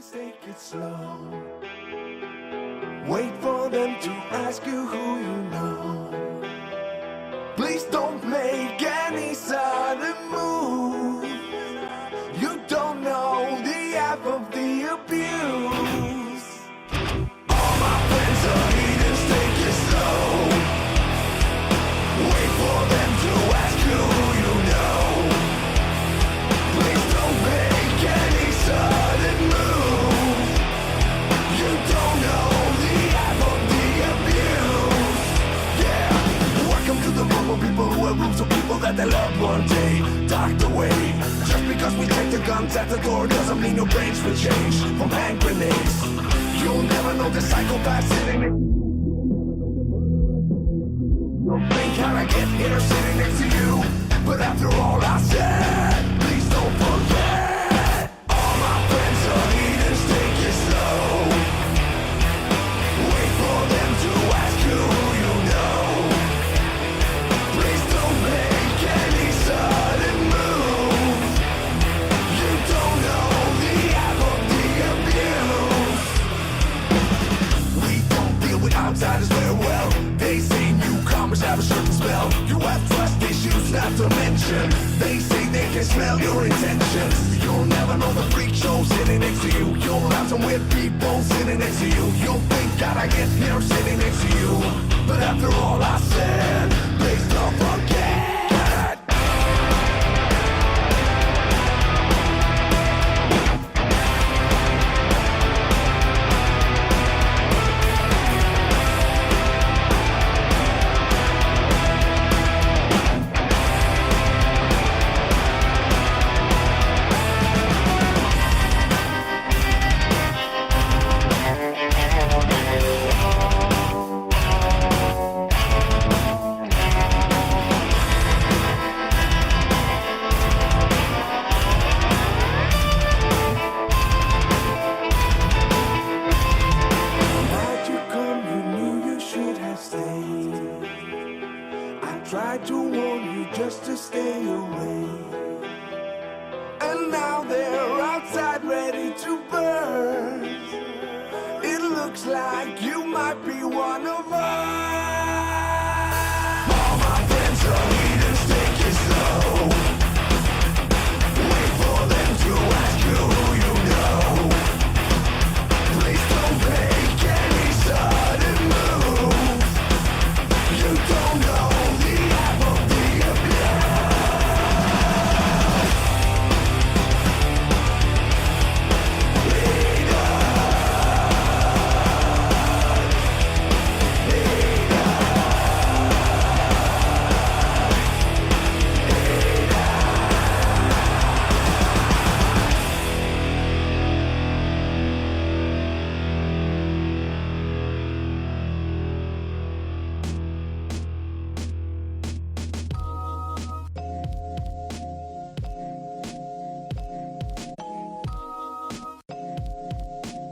Heathens, take it slow. Wait for them to ask you who you know. Please don't make any sudden move. You don't know the half of the abuse. All my friends are heathens, take it slow. Wait for them to ask you who you know. Please don't make any sudden move. You don't know the half of the abuse. Yeah, welcome to the room of people who have rooms of people that they loved one day docked away. Just because we take the guns at the door doesn't mean your brains will change from hand grenades. You'll never know the psychopath sitting next to you. You'll think how I get here sitting next to you. But after all I said, please don't forget. All my friends are heathens, take it slow. Wait for them to ask you who you know. Please don't make any sudden move. You don't know the half of the abuse. We don't deal with outsiders very well. They say newcomers have a certain spell. You have trust issues not to mention. They say they can smell your intentions. You'll never know the freak show sitting next to you. You'll have some weird people sitting next to you. You'll think God I get here sitting next to you. But after all I said, please don't forget. Tried to warn you just to stay away. And now they're outside ready to burn. It looks like you might be one of